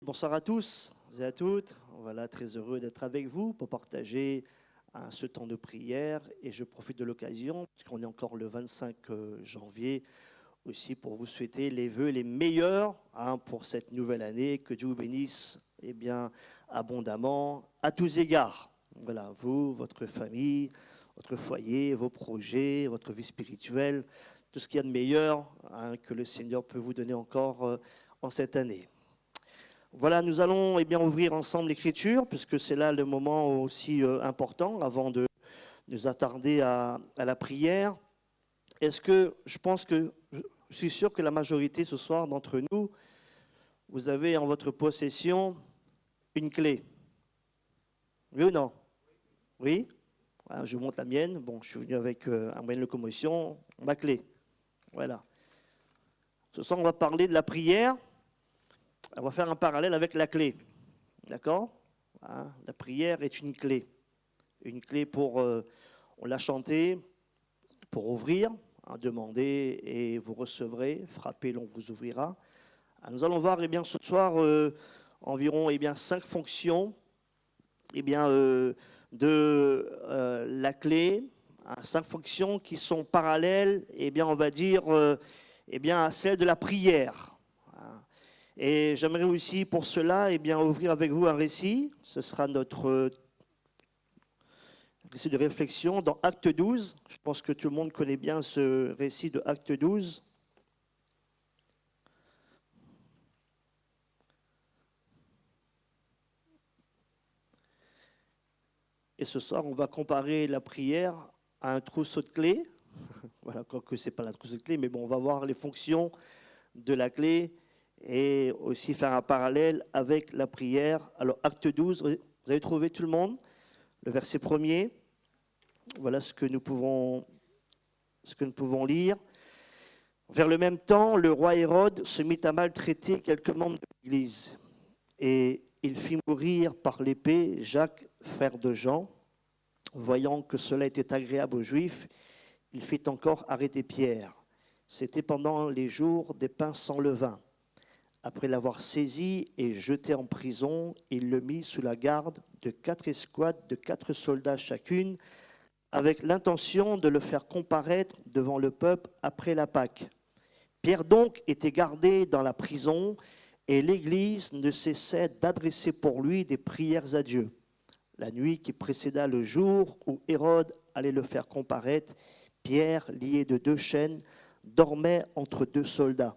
Bonsoir à tous et à toutes. Voilà, très heureux d'être avec vous pour partager ce temps de prière. Et je profite de l'occasion, puisqu'on est encore le 25 janvier, aussi pour vous souhaiter les vœux les meilleurs pour cette nouvelle année. Que Dieu vous bénisse abondamment à tous égards. Voilà, vous, votre famille, votre foyer, vos projets, votre vie spirituelle, tout ce qu'il y a de meilleur que le Seigneur peut vous donner encore en cette année. Voilà, nous allons ouvrir ensemble l'Écriture, puisque c'est là le moment aussi important avant de nous attarder à la prière. Je suis sûr que la majorité ce soir d'entre nous, vous avez en votre possession une clé. Oui ou non? Oui? Je vous montre la mienne. Bon, je suis venu avec un moyen de locomotion, ma clé. Voilà. Ce soir, on va parler de la prière. On va faire un parallèle avec la clé. D'accord? La prière est une clé. Une clé pour, on l'a chanté, pour ouvrir, demandez et vous recevrez, frappez, l'on vous ouvrira. Nous allons voir ce soir environ 5 fonctions de la clé. 5 fonctions qui sont parallèles, on va dire, à celles de la prière. Et j'aimerais aussi pour cela ouvrir avec vous un récit. Ce sera notre récit de réflexion dans Acte 12. Je pense que tout le monde connaît bien ce récit de Acte 12. Et ce soir, on va comparer la prière à un trousseau de clés. Voilà, quoique ce n'est pas la trousseau de clés, mais bon, on va voir les fonctions de la clé et aussi faire un parallèle avec la prière. Alors, Acte 12, vous avez trouvé tout le monde? Le verset 1er. Voilà ce que nous pouvons lire. Vers le même temps, le roi Hérode se mit à maltraiter quelques membres de l'Église. Et il fit mourir par l'épée Jacques, frère de Jean. Voyant que cela était agréable aux Juifs, il fit encore arrêter Pierre. C'était pendant les jours des pains sans levain. Après l'avoir saisi et jeté en prison, il le mit sous la garde de 4 escouades de 4 soldats chacune, avec l'intention de le faire comparaître devant le peuple après la Pâque. Pierre donc était gardé dans la prison, et l'Église ne cessait d'adresser pour lui des prières à Dieu. La nuit qui précéda le jour où Hérode allait le faire comparaître, Pierre, lié de 2 chaînes, dormait entre 2 soldats.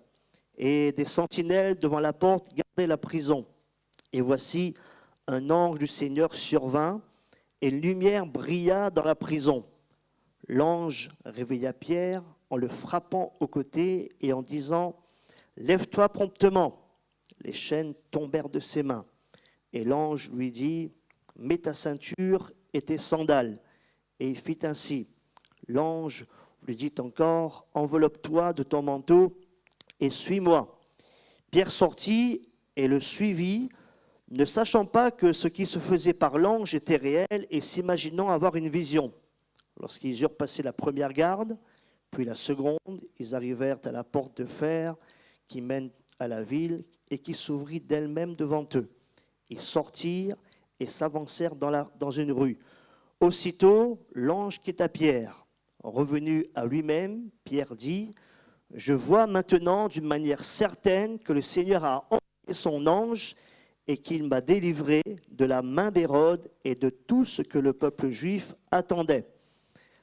Et des sentinelles devant la porte gardaient la prison. Et voici, un ange du Seigneur survint, et une lumière brilla dans la prison. L'ange réveilla Pierre en le frappant au côté et en disant « Lève-toi promptement !» Les chaînes tombèrent de ses mains. Et l'ange lui dit « Mets ta ceinture et tes sandales. » Et il fit ainsi. L'ange lui dit encore « Enveloppe-toi de ton manteau et suis-moi. » Pierre sortit et le suivit, ne sachant pas que ce qui se faisait par l'ange était réel et s'imaginant avoir une vision. Lorsqu'ils eurent passé la première garde, puis la seconde, ils arrivèrent à la porte de fer qui mène à la ville et qui s'ouvrit d'elle-même devant eux. Ils sortirent et s'avancèrent dans une rue. Aussitôt, l'ange quitta Pierre. Revenu à lui-même, Pierre dit « Je vois maintenant d'une manière certaine que le Seigneur a envoyé son ange et qu'il m'a délivré de la main d'Hérode et de tout ce que le peuple juif attendait. »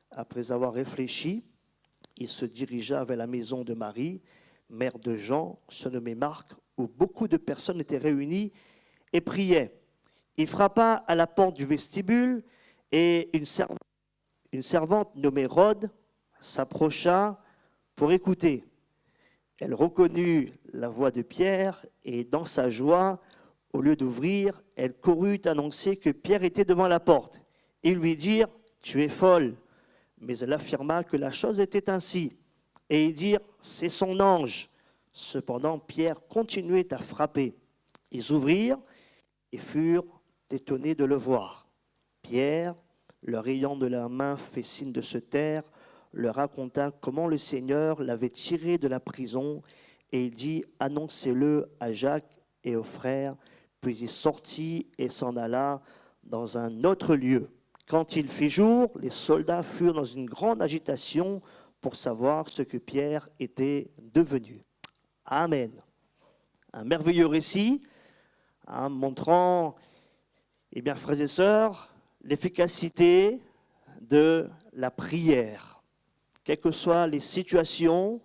Après avoir réfléchi, il se dirigea vers la maison de Marie, mère de Jean, surnommé Marc, où beaucoup de personnes étaient réunies et priaient. Il frappa à la porte du vestibule et une servante nommée Rhode s'approcha pour écouter. Elle reconnut la voix de Pierre et dans sa joie, au lieu d'ouvrir, elle courut annoncer que Pierre était devant la porte. Ils lui dirent « Tu es folle !» Mais elle affirma que la chose était ainsi. Et ils dirent « C'est son ange !» Cependant, Pierre continuait à frapper. Ils ouvrirent et furent étonnés de le voir. Pierre, leur ayant de la main fait signe de se taire, leur raconta comment le Seigneur l'avait tiré de la prison et il dit « Annoncez-le à Jacques et aux frères, puis il sortit et s'en alla dans un autre lieu. Quand il fit jour, les soldats furent dans une grande agitation pour savoir ce que Pierre était devenu. Amen. Un merveilleux récit montrant, eh bien, frères et sœurs, l'efficacité de la prière. Quelles que soient les situations,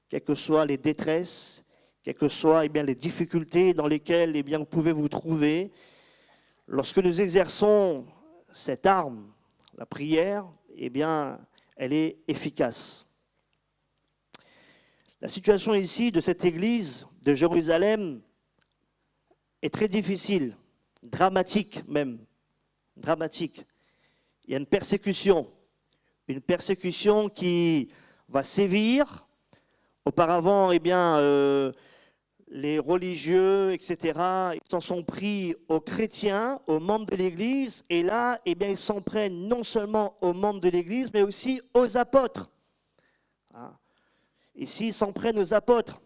quelles que soient les détresses, quelles que soient eh bien, les difficultés dans lesquelles eh bien, vous pouvez vous trouver, lorsque nous exerçons cette arme, la prière, eh bien, elle est efficace. La situation ici de cette église de Jérusalem est très difficile, dramatique même, dramatique. Il y a une persécution qui va sévir. Auparavant, eh bien, les religieux, etc., ils s'en sont pris aux chrétiens, aux membres de l'Église, et là, eh bien, ils s'en prennent non seulement aux membres de l'Église, mais aussi aux apôtres. Ici, ils s'en prennent aux apôtres.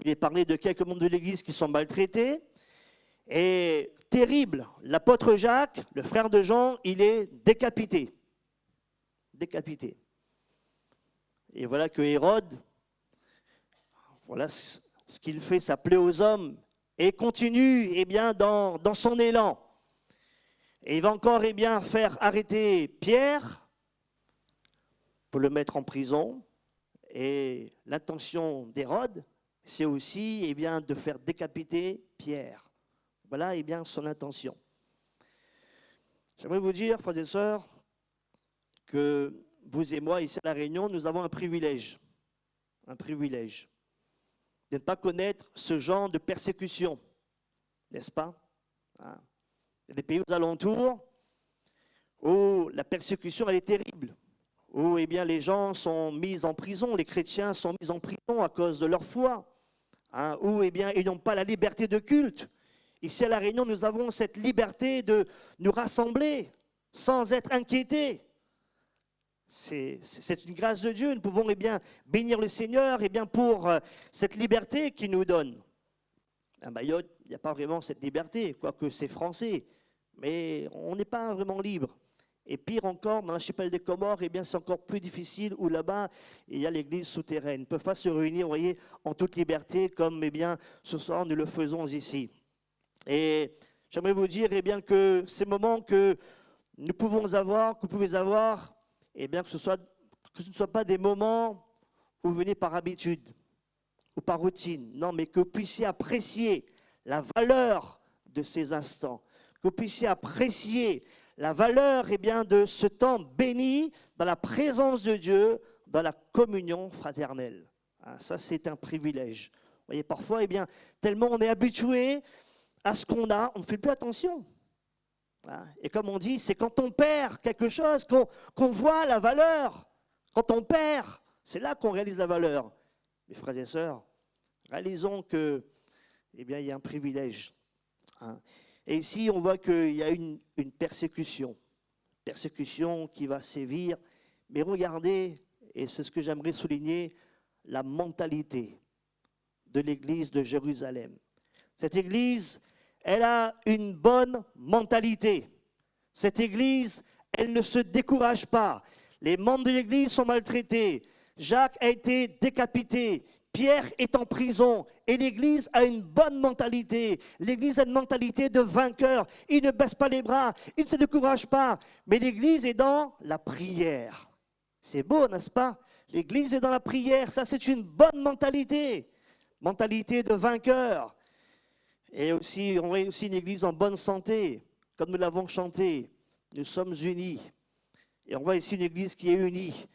Il est parlé de quelques membres de l'Église qui sont maltraités, et terrible, l'apôtre Jacques, le frère de Jean, il est décapité. Décapité. Et voilà que Hérode, voilà ce qu'il fait, ça plaît aux hommes, et continue eh bien, dans son élan. Et il va encore eh bien, faire arrêter Pierre pour le mettre en prison. Et l'intention d'Hérode, c'est aussi eh bien, de faire décapiter Pierre. Voilà eh bien, son intention. J'aimerais vous dire, frères et sœurs, que vous et moi, ici à La Réunion, nous avons un privilège. Un privilège. De ne pas connaître ce genre de persécution, n'est-ce pas? Il y a des pays aux alentours où la persécution elle est terrible, où eh bien, les gens sont mis en prison, les chrétiens sont mis en prison à cause de leur foi, où eh bien, ils n'ont pas la liberté de culte. Ici à La Réunion, nous avons cette liberté de nous rassembler sans être inquiétés. C'est une grâce de Dieu. Nous pouvons eh bien, bénir le Seigneur eh bien, pour cette liberté qu'il nous donne. À Mayotte, il n'y a pas vraiment cette liberté, quoique c'est français, mais on n'est pas vraiment libre. Et pire encore, dans l'archipel des Comores, eh bien, c'est encore plus difficile, où là-bas, il y a l'église souterraine. Ils ne peuvent pas se réunir, vous voyez, en toute liberté, comme eh bien, ce soir nous le faisons ici. Et j'aimerais vous dire eh bien, que ces moments que nous pouvons avoir, que vous pouvez avoir, eh bien, que ce ne soit pas des moments où vous venez par habitude ou par routine. Non, mais que vous puissiez apprécier la valeur de ces instants. Que vous puissiez apprécier la valeur eh bien, de ce temps béni dans la présence de Dieu, dans la communion fraternelle. Ça, c'est un privilège. Vous voyez, parfois, eh bien, tellement on est habitué à ce qu'on a, on ne fait plus attention. Et comme on dit, c'est quand on perd quelque chose qu'on voit la valeur. Quand on perd, c'est là qu'on réalise la valeur. Mes frères et sœurs, réalisons que, eh bien, il y a un privilège. Et ici, on voit qu'il y a une persécution qui va sévir. Mais regardez, et c'est ce que j'aimerais souligner, la mentalité de l'église de Jérusalem. Cette église, elle a une bonne mentalité. Cette église, elle ne se décourage pas. Les membres de l'église sont maltraités. Jacques a été décapité. Pierre est en prison. Et l'église a une bonne mentalité. L'église a une mentalité de vainqueur. Il ne baisse pas les bras. Il ne se décourage pas. Mais l'église est dans la prière. C'est beau, n'est-ce pas? L'église est dans la prière. Ça, c'est une bonne mentalité. Mentalité de vainqueur. Et aussi, on voit aussi une église en bonne santé, comme nous l'avons chanté. Nous sommes unis. Et on voit ici une église qui est unie.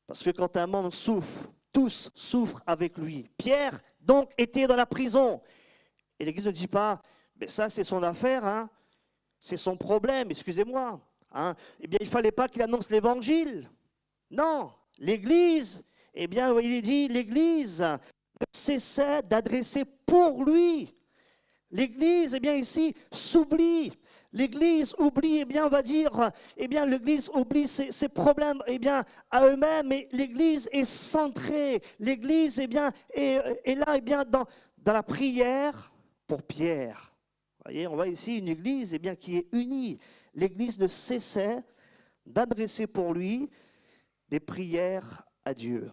Parce que quand un membre souffre, tous souffrent avec lui. Pierre, donc, était dans la prison. Et l'église ne dit pas, mais ça, c'est son affaire, c'est son problème, excusez-moi. Eh bien, il ne fallait pas qu'il annonce l'évangile. Non, l'église, eh bien, il est dit, l'église cessait d'adresser pour lui. L'église, eh bien, ici, s'oublie. L'église oublie, eh bien, on va dire, eh bien, l'église oublie ses problèmes, eh bien, à eux-mêmes, et l'église est centrée. L'église, eh bien, est là, eh bien, dans la prière, pour Pierre. Vous voyez, on voit ici une église eh bien, qui est unie. L'église ne cessait d'adresser pour lui des prières à Dieu.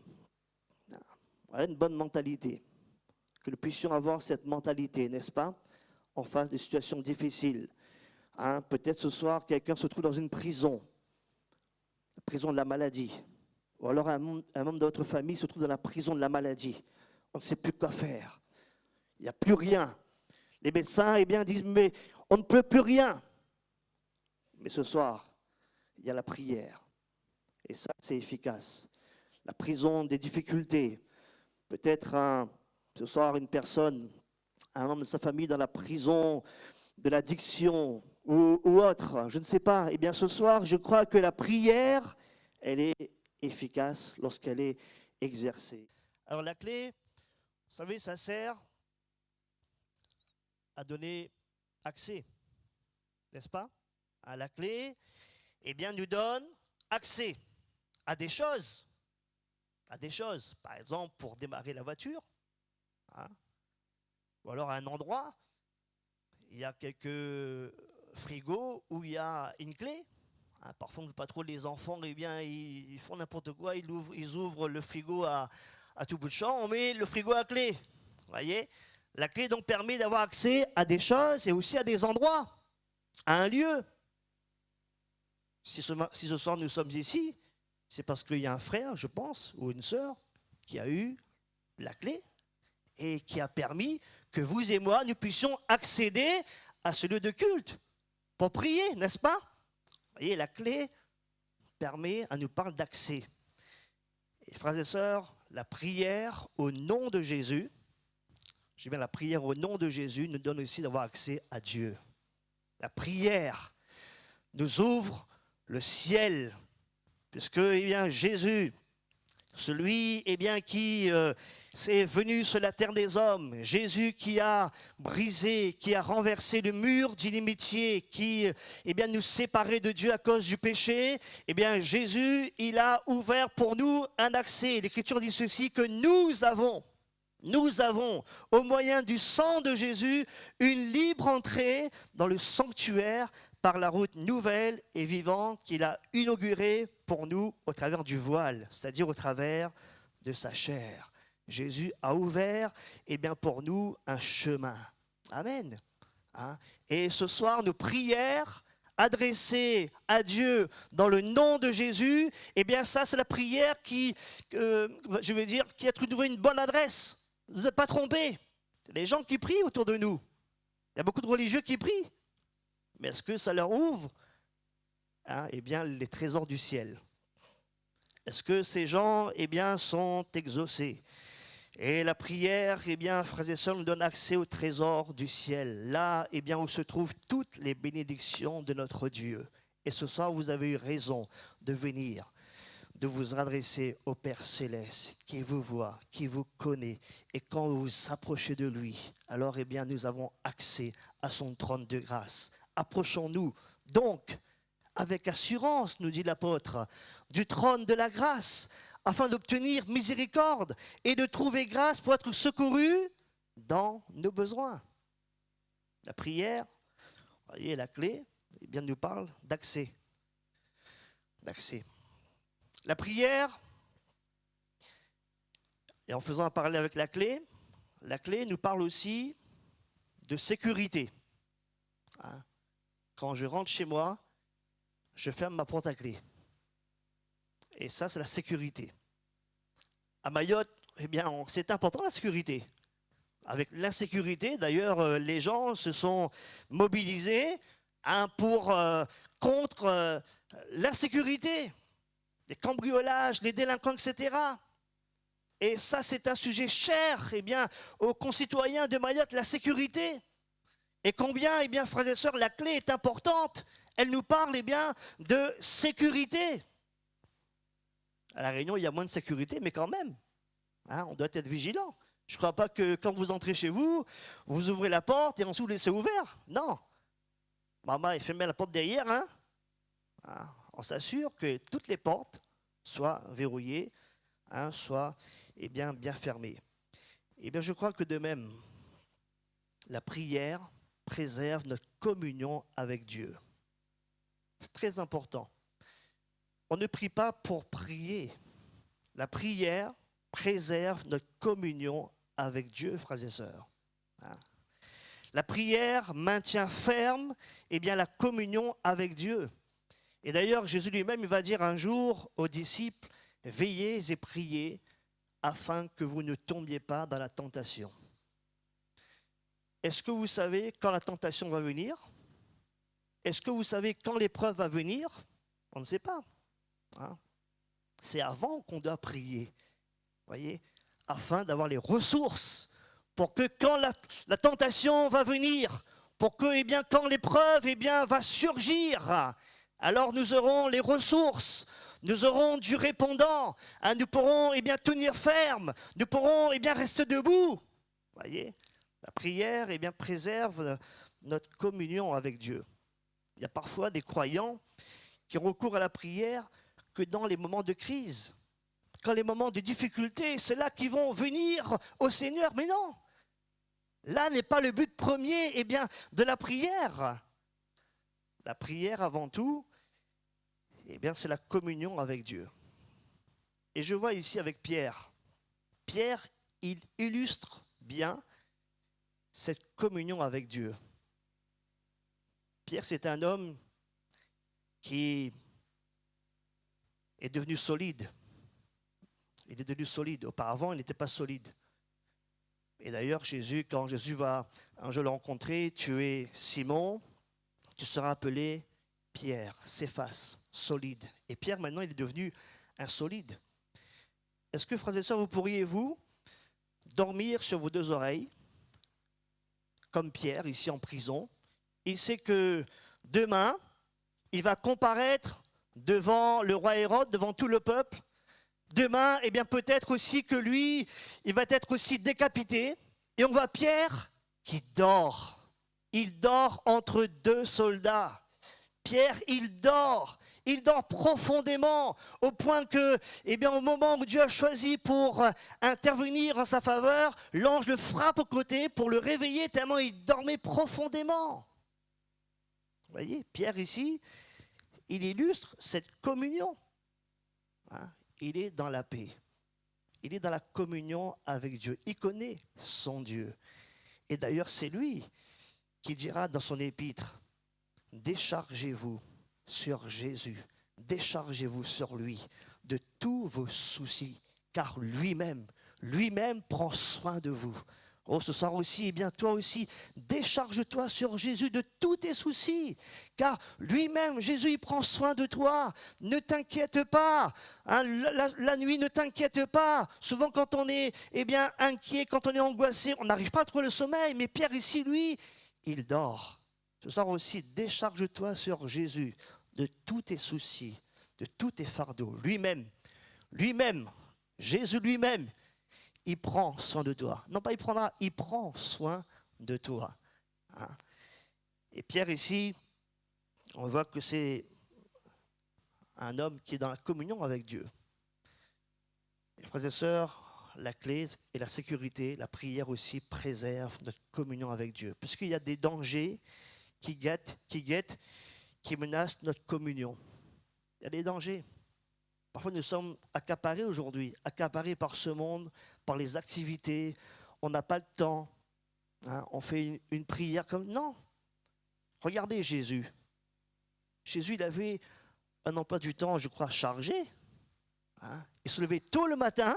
Voilà une bonne mentalité. Que nous puissions avoir cette mentalité, n'est-ce pas, en face des situations difficiles. Hein, peut-être ce soir, quelqu'un se trouve dans une prison, la prison de la maladie. Ou alors un membre de votre famille se trouve dans la prison de la maladie. On ne sait plus quoi faire. Il n'y a plus rien. Les médecins eh bien, disent, mais on ne peut plus rien. Mais ce soir, il y a la prière. Et ça, c'est efficace. La prison des difficultés. Peut-être ce soir, une personne, un membre de sa famille dans la prison de l'addiction ou autre, je ne sais pas. Eh bien, ce soir, je crois que la prière, elle est efficace lorsqu'elle est exercée. Alors, la clé, vous savez, ça sert à donner accès, n'est-ce pas? La clé, eh bien, nous donne accès à des choses. À des choses. Par exemple, pour démarrer la voiture, hein, ou alors à un endroit, il y a quelques frigos où il y a une clé. Hein, parfois, on ne veut pas trop les enfants, eh bien, ils font n'importe quoi, ils ouvrent le frigo à tout bout de champ, on met le frigo à clé. Vous voyez? La clé donc permet d'avoir accès à des choses et aussi à des endroits, à un lieu. Si ce soir nous sommes ici, c'est parce qu'il y a un frère, je pense, ou une sœur, qui a eu la clé et qui a permis que vous et moi, nous puissions accéder à ce lieu de culte pour prier, n'est-ce pas? Vous voyez, la clé nous parle d'accès. Et frères et sœurs, la prière au nom de Jésus, je dis bien la prière au nom de Jésus, nous donne aussi d'avoir accès à Dieu. La prière nous ouvre le ciel, puisque eh bien, Jésus, celui eh bien, qui est venu sur la terre des hommes, Jésus qui a brisé, qui a renversé le mur d'inimitié, qui eh bien, nous séparait de Dieu à cause du péché, eh bien, Jésus, il a ouvert pour nous un accès. L'Écriture dit ceci, que nous avons, au moyen du sang de Jésus, une libre entrée dans le sanctuaire par la route nouvelle et vivante qu'il a inaugurée pour nous au travers du voile, c'est-à-dire au travers de sa chair. Jésus a ouvert eh bien, pour nous un chemin. Amen. Hein? Et ce soir, nos prières adressées à Dieu dans le nom de Jésus, eh bien ça c'est la prière qui a trouvé une bonne adresse. Vous n'êtes pas trompés. Les gens qui prient autour de nous. Il y a beaucoup de religieux qui prient. Mais est-ce que ça leur ouvre eh bien, les trésors du ciel? Est-ce que ces gens eh bien, sont exaucés? Et la prière, eh bien, frères et sœurs, nous donne accès au trésor du ciel, là eh bien, où se trouvent toutes les bénédictions de notre Dieu. Et ce soir, vous avez eu raison de venir, de vous adresser au Père Céleste, qui vous voit, qui vous connaît. Et quand vous vous approchez de lui, alors eh bien, nous avons accès à son trône de grâce. Approchons-nous donc avec assurance, nous dit l'apôtre, du trône de la grâce, afin d'obtenir miséricorde et de trouver grâce pour être secouru dans nos besoins. La prière, vous voyez, la clé, eh bien, nous parle d'accès. D'accès. La prière, et en faisant un parallèle avec la clé nous parle aussi de sécurité. Hein? Quand je rentre chez moi, je ferme ma porte à clé. Et ça, c'est la sécurité. À Mayotte, eh bien, c'est important la sécurité. Avec l'insécurité, d'ailleurs, les gens se sont mobilisés contre l'insécurité, les cambriolages, les délinquants, etc. Et ça, c'est un sujet cher eh bien, aux concitoyens de Mayotte, la sécurité. Et combien, eh bien, frères et sœurs, la clé est importante. Elle nous parle eh bien, de sécurité. À La Réunion, il y a moins de sécurité, mais quand même, hein, on doit être vigilant. Je ne crois pas que quand vous entrez chez vous, vous ouvrez la porte et ensuite vous laissez ouvert. Non. Maman, elle ferme la porte derrière. Hein. On s'assure que toutes les portes soient verrouillées, hein, soient eh bien fermées. Eh bien, je crois que de même, la prière préserve notre communion avec Dieu. C'est très important. On ne prie pas pour prier. La prière préserve notre communion avec Dieu, frères et sœurs. La prière maintient ferme la communion avec Dieu. Et d'ailleurs, Jésus lui-même il va dire un jour aux disciples, « Veillez et priez afin que vous ne tombiez pas dans la tentation. » Est-ce que vous savez quand la tentation va venir? Est-ce que vous savez quand l'épreuve va venir? On ne sait pas. C'est avant qu'on doit prier, voyez, afin d'avoir les ressources pour que quand la tentation va venir, pour que quand l'épreuve va surgir, alors nous aurons les ressources, nous aurons du répondant, nous pourrons tenir ferme, nous pourrons rester debout. Voyez, la prière préserve notre communion avec Dieu. Il y a parfois des croyants qui recourent à la prière que dans les moments de crise, quand les moments de difficulté, c'est là qu'ils vont venir au Seigneur. Mais non, là n'est pas le but premier de la prière. La prière avant tout, c'est la communion avec Dieu. Et je vois ici avec Pierre. Pierre, il illustre bien cette communion avec Dieu. Pierre, c'est un homme qui est devenu solide. Il est devenu solide. Auparavant, il n'était pas solide. Et d'ailleurs, quand Jésus va un jour le rencontrer, tu es Simon, tu seras appelé Pierre, Céphas, solide. Et Pierre, maintenant, il est devenu insolide. Est-ce que, frères et sœurs, vous pourriez-vous dormir sur vos deux oreilles, comme Pierre, ici en prison? Il sait que demain, il va comparaître devant le roi Hérode, devant tout le peuple. Demain, peut-être aussi que lui, il va être aussi décapité. Et on voit Pierre qui dort. Il dort entre deux soldats. Pierre, il dort profondément, au point que, au moment où Dieu a choisi pour intervenir en sa faveur, l'ange le frappe au côté pour le réveiller tellement il dormait profondément. Vous voyez, Pierre ici, il illustre cette communion. Il est dans la paix. Il est dans la communion avec Dieu. Il connaît son Dieu. Et d'ailleurs, c'est lui qui dira dans son épître, « Déchargez-vous sur Jésus, déchargez-vous sur lui de tous vos soucis, car lui-même prend soin de vous. » Oh, ce soir aussi, toi aussi, décharge-toi sur Jésus de tous tes soucis, car lui-même, Jésus, il prend soin de toi. Ne t'inquiète pas, la nuit, ne t'inquiète pas. Souvent, quand on est inquiet, quand on est angoissé, on n'arrive pas à trouver le sommeil. Mais Pierre, ici, lui, il dort. Ce soir aussi, décharge-toi sur Jésus de tous tes soucis, de tous tes fardeaux. Lui-même, Jésus lui-même, il prend soin de toi. Non pas il prendra, il prend soin de toi. Et Pierre ici, on voit que c'est un homme qui est dans la communion avec Dieu. Et frères et sœurs, la clé et la sécurité, la prière aussi préserve notre communion avec Dieu. Puisqu'il y a des dangers qui guettent, qui menacent notre communion. Il y a des dangers. Parfois, nous sommes accaparés aujourd'hui, accaparés par ce monde, par les activités. On n'a pas le temps. On fait une prière comme... Non. Regardez Jésus. Jésus, il avait un emploi du temps, je crois, chargé. Il se levait tôt le matin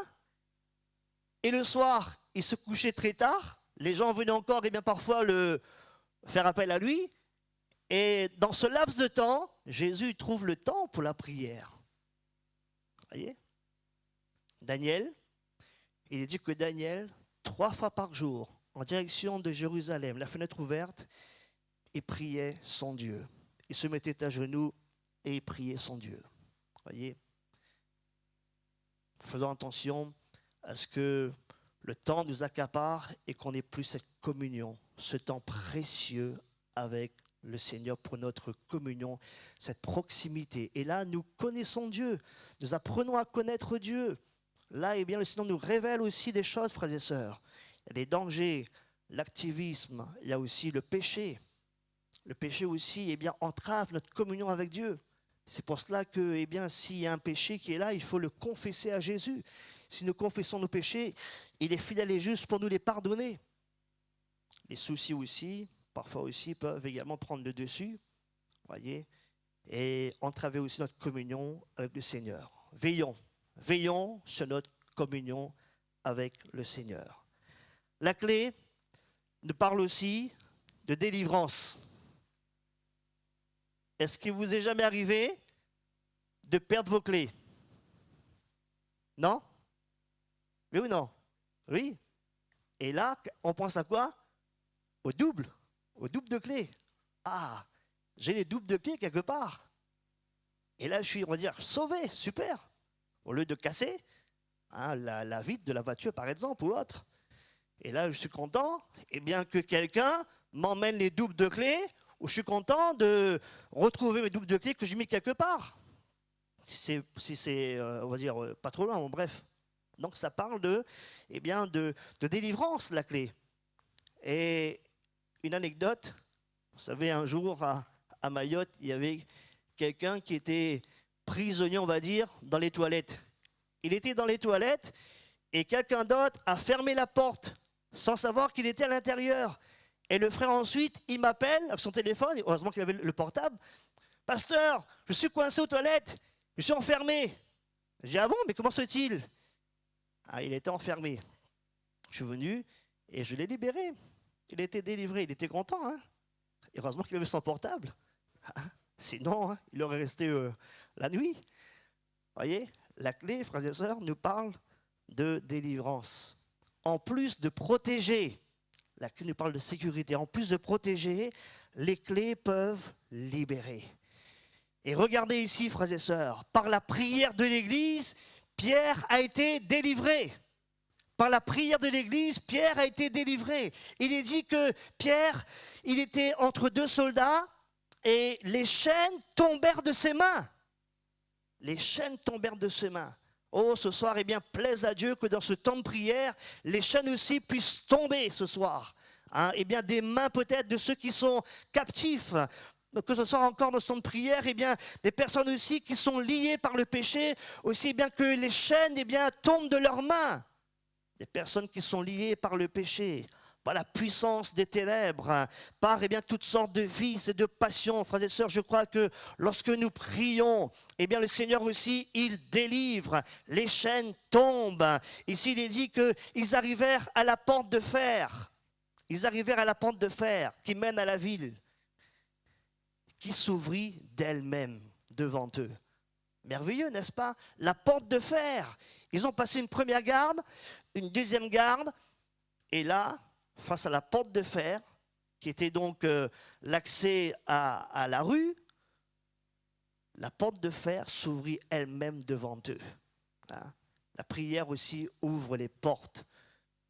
et le soir, il se couchait très tard. Les gens venaient encore, parfois, faire appel à lui. Et dans ce laps de temps, Jésus trouve le temps pour la prière. Voyez, Daniel, il est dit que Daniel, 3 fois par jour, en direction de Jérusalem, la fenêtre ouverte, il priait son Dieu. Il se mettait à genoux et il priait son Dieu. Voyez, faisons attention à ce que le temps nous accapare et qu'on n'ait plus cette communion, ce temps précieux avec le Seigneur pour notre communion, cette proximité. Et là, nous connaissons Dieu. Nous apprenons à connaître Dieu. Là, le Seigneur nous révèle aussi des choses, frères et sœurs. Il y a des dangers. l'activisme, il y a aussi le péché. Le péché aussi, eh bien, entrave notre communion avec Dieu. C'est pour cela que, eh bien, s'il y a un péché qui est là, il faut le confesser à Jésus. Si nous confessons nos péchés, il est fidèle et juste pour nous les pardonner. Les soucis aussi, parfois aussi, peuvent également prendre le dessus, voyez, et entraver aussi notre communion avec le Seigneur. Veillons sur notre communion avec le Seigneur. La clé nous parle aussi de délivrance. Est-ce qu'il vous est jamais arrivé de perdre vos clés? Non? Oui ou non? Oui. Et là, on pense à quoi? Au double de clés. Ah, j'ai les doubles de clés quelque part. Et là, je suis, on va dire, sauvé, super. Au lieu de casser la vitre de la voiture, par exemple, ou autre. Et là, je suis content, eh bien, que quelqu'un m'emmène les doubles de clés, ou je suis content de retrouver mes doubles de clés que j'ai mis quelque part. Si c'est on va dire, pas trop loin, bon, bref. Donc, ça parle eh bien, de délivrance, la clé. Et une anecdote, vous savez, un jour, à Mayotte, il y avait quelqu'un qui était prisonnier, on va dire, dans les toilettes. Il était dans les toilettes et quelqu'un d'autre a fermé la porte sans savoir qu'il était à l'intérieur. Et le frère ensuite, il m'appelle avec son téléphone, heureusement qu'il avait le portable. « Pasteur, je suis coincé aux toilettes, je suis enfermé. » J'ai dit « Ah bon, mais comment se fait-il » Ah, il était enfermé. Je suis venu et je l'ai libéré. Il était délivré, il était content. Hein, et heureusement qu'il avait son portable. Sinon, hein, il aurait resté la nuit. Vous voyez, la clé, frères et sœurs, nous parle de délivrance. En plus de protéger, la clé nous parle de sécurité. En plus de protéger, les clés peuvent libérer. Et regardez ici, frères et sœurs, par la prière de l'Église, Pierre a été délivré. Par la prière de l'Église, Pierre a été délivré. Il est dit que Pierre, il était entre deux soldats et les chaînes tombèrent de ses mains. Les chaînes tombèrent de ses mains. Oh, ce soir, eh bien, plaise à Dieu que dans ce temps de prière, les chaînes aussi puissent tomber ce soir. Hein, eh bien, des mains peut-être de ceux qui sont captifs. Que ce soit encore dans ce temps de prière, eh bien, des personnes aussi qui sont liées par le péché, aussi eh bien que les chaînes eh bien, tombent de leurs mains. Des personnes qui sont liées par le péché, par la puissance des ténèbres, par eh bien, toutes sortes de vices et de passions. Frères et sœurs, je crois que lorsque nous prions, eh bien, le Seigneur aussi, il délivre. Les chaînes tombent. Ici, il est dit qu'ils arrivèrent à la porte de fer. Ils arrivèrent à la porte de fer qui mène à la ville, qui s'ouvrit d'elle-même devant eux. Merveilleux, n'est-ce pas? La porte de fer. Ils ont passé une première garde, une deuxième garde, et là, face à la porte de fer, qui était donc l'accès à la rue, la porte de fer s'ouvrit elle-même devant eux. Hein? La prière aussi ouvre les portes.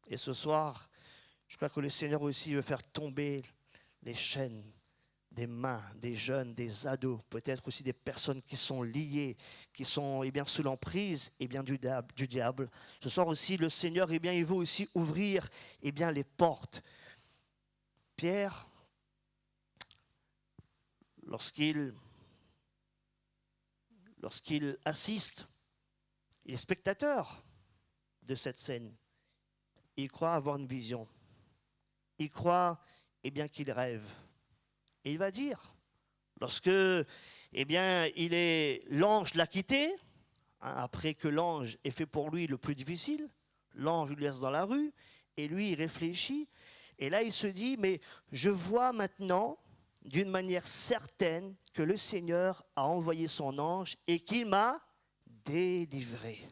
Et ce soir, je crois que le Seigneur aussi veut faire tomber les chaînes des mains, des jeunes, des ados, peut-être aussi des personnes qui sont liées, qui sont eh bien, sous l'emprise eh bien, du diable. Ce soir aussi, le Seigneur, eh bien, il veut aussi ouvrir eh bien, les portes. Pierre, lorsqu'il assiste, il est spectateur de cette scène. Il croit avoir une vision. Il croit eh bien, qu'il rêve. Et il va dire, lorsque eh bien, l'ange l'a quitté, hein, après que l'ange ait fait pour lui le plus difficile, l'ange lui laisse dans la rue, et lui, il réfléchit, et là, il se dit, mais je vois maintenant, d'une manière certaine, que le Seigneur a envoyé son ange et qu'il m'a délivré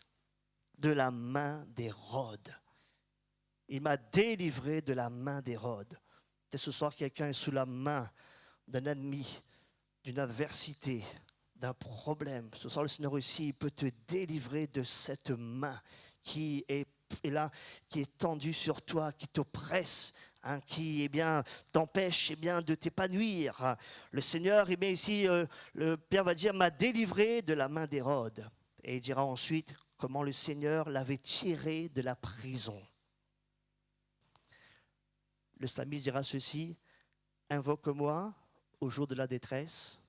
de la main d'Hérode. Il m'a délivré de la main d'Hérode. Et ce soir, quelqu'un est sous la main d'un ennemi, d'une adversité, d'un problème. Ce soir, le Seigneur aussi, il peut te délivrer de cette main qui est là, qui est tendue sur toi, qui t'oppresse, hein, qui eh bien, t'empêche eh bien, de t'épanouir. Le Seigneur, eh bien, ici, le Père va dire, m'a délivré de la main d'Hérode. Et il dira ensuite comment le Seigneur l'avait tiré de la prison. le psalmiste dira ceci, « Invoque-moi au jour de la détresse,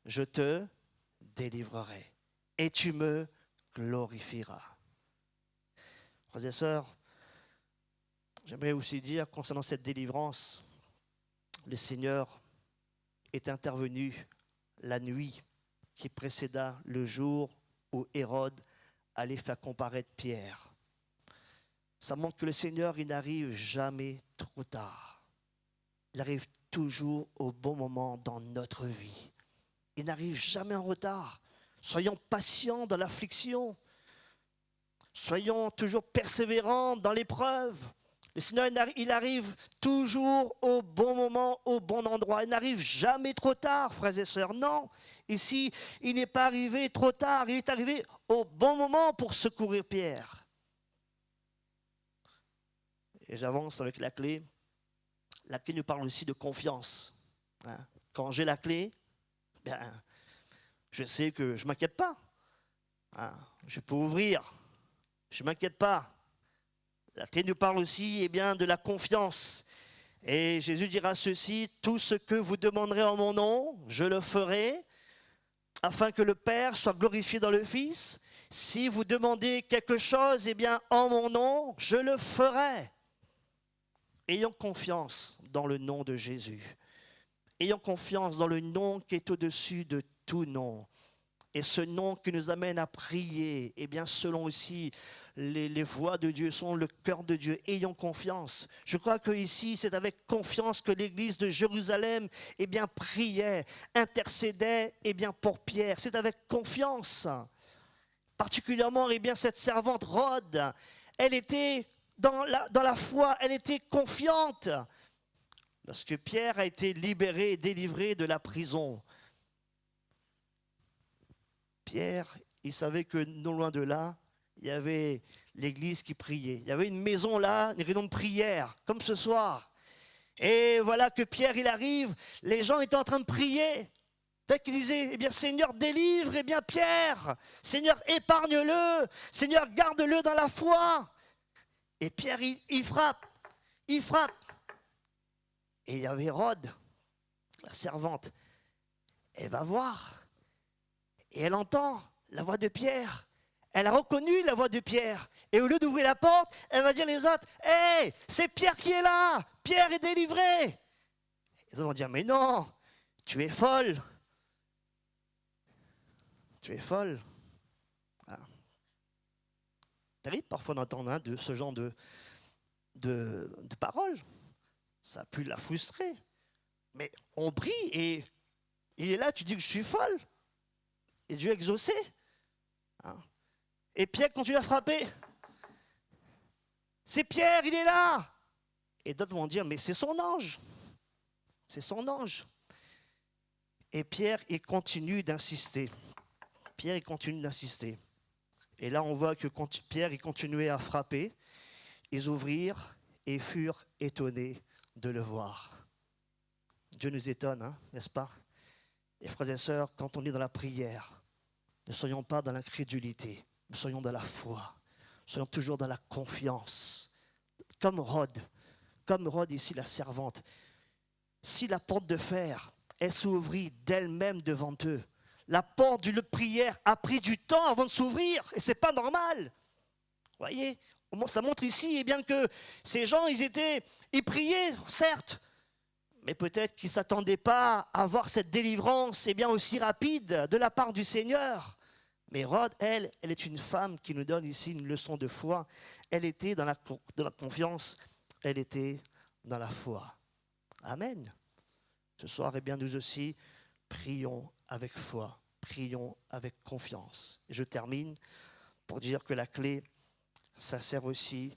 je te délivrerai et tu me glorifieras. » Frères et sœurs, j'aimerais aussi dire concernant cette délivrance, le Seigneur est intervenu la nuit qui précéda le jour où Hérode allait faire comparaître Pierre. Ça montre que le Seigneur, il n'arrive jamais trop tard. Il arrive toujours au bon moment dans notre vie. Il n'arrive jamais en retard. Soyons patients dans l'affliction. Soyons toujours persévérants dans l'épreuve. Le Seigneur, il arrive toujours au bon moment, au bon endroit. Il n'arrive jamais trop tard, frères et sœurs. Non, ici, il n'est pas arrivé trop tard. Il est arrivé au bon moment pour secourir Pierre. Et j'avance avec la clé. La clé nous parle aussi de confiance. Quand j'ai la clé, je sais que je ne m'inquiète pas. Je peux ouvrir. Je ne m'inquiète pas. La clé nous parle aussi de la confiance. Et Jésus dira ceci, « Tout ce que vous demanderez en mon nom, je le ferai, afin que le Père soit glorifié dans le Fils. Si vous demandez quelque chose, en mon nom, je le ferai. » Ayons confiance dans le nom de Jésus. Ayons confiance dans le nom qui est au-dessus de tout nom. Et ce nom qui nous amène à prier, selon aussi les voies de Dieu, selon le cœur de Dieu, ayons confiance. Je crois que ici, c'est avec confiance que l'église de Jérusalem, priait, intercédait, pour Pierre. C'est avec confiance. Particulièrement, cette servante Rhode, elle était dans la foi, elle était confiante. Lorsque Pierre a été libéré et délivré de la prison, Pierre, il savait que non loin de là, il y avait l'église qui priait. Il y avait une maison là, une réunion de prière, comme ce soir. Et voilà que Pierre, il arrive, les gens étaient en train de prier. Peut-être qu'ils disaient, Seigneur, délivre, Pierre. Seigneur, épargne-le. Seigneur, garde-le dans la foi. Et Pierre, il frappe. Et il y avait Rhode, la servante. Elle va voir. Et elle entend la voix de Pierre. Elle a reconnu la voix de Pierre. Et au lieu d'ouvrir la porte, elle va dire les autres, « Hey, c'est Pierre qui est là. Pierre est délivré. » Ils vont dire, « Mais non, tu es folle. Tu es folle. » Terrible parfois d'entendre de ce genre de paroles. Ça a pu la frustrer. Mais on prie et il est là, tu dis que je suis folle. Et Dieu a exaucé. Et Pierre continue à frapper. C'est Pierre, il est là. Et d'autres vont dire, mais c'est son ange. C'est son ange. Et Pierre, il continue d'insister. Et là, on voit que quand Pierre, il continuait à frapper, ils ouvrirent et furent étonnés de le voir. Dieu nous étonne, n'est-ce pas? Et frères et sœurs, quand on est dans la prière, ne soyons pas dans l'incrédulité, nous soyons dans la foi, soyons toujours dans la confiance. Comme Rhode ici, la servante. Si la porte de fer, elle s'ouvrit d'elle-même devant eux, la porte d'une prière a pris du temps avant de s'ouvrir, et ce n'est pas normal. Vous voyez, ça montre ici que ces gens, ils priaient, certes, mais peut-être qu'ils ne s'attendaient pas à voir cette délivrance aussi rapide de la part du Seigneur. Mais Rhode, elle est une femme qui nous donne ici une leçon de foi. Elle était dans la confiance, elle était dans la foi. Amen. Ce soir, nous aussi, prions avec foi, prions avec confiance. Et je termine pour dire que la clé, ça sert aussi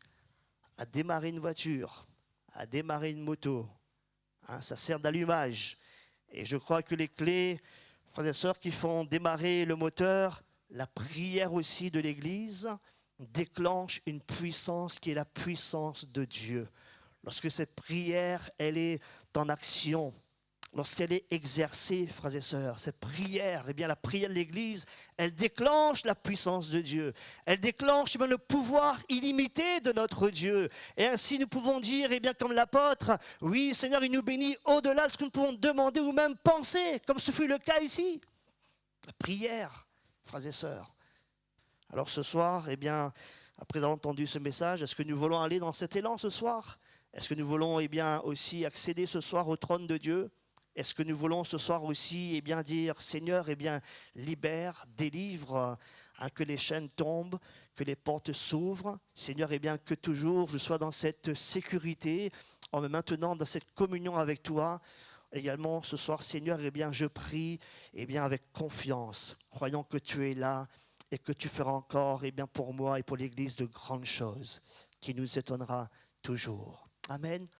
à démarrer une voiture, à démarrer une moto. Ça sert d'allumage. Et je crois que les clés, frères et sœurs, qui font démarrer le moteur, la prière aussi de l'Église, déclenche une puissance qui est la puissance de Dieu. Lorsque cette prière, elle est en action, lorsqu'elle est exercée, frères et sœurs, cette prière, eh bien la prière de l'Église, elle déclenche la puissance de Dieu. Elle déclenche le pouvoir illimité de notre Dieu. Et ainsi nous pouvons dire, eh bien comme l'apôtre, oui Seigneur, il nous bénit au-delà de ce que nous pouvons demander ou même penser, comme ce fut le cas ici. La prière, frères et sœurs. Alors ce soir, eh bien, après avoir entendu ce message, est-ce que nous voulons aller dans cet élan ce soir? Est-ce que nous voulons eh bien, aussi accéder ce soir au trône de Dieu? Est-ce que nous voulons ce soir aussi eh bien, dire, Seigneur, eh bien, libère, délivre, que les chaînes tombent, que les portes s'ouvrent. Seigneur, eh bien, que toujours je sois dans cette sécurité, en me maintenant dans cette communion avec toi. Également ce soir, Seigneur, eh bien, je prie eh bien, avec confiance, croyant que tu es là et que tu feras encore eh bien, pour moi et pour l'Église de grandes choses qui nous étonnera toujours. Amen.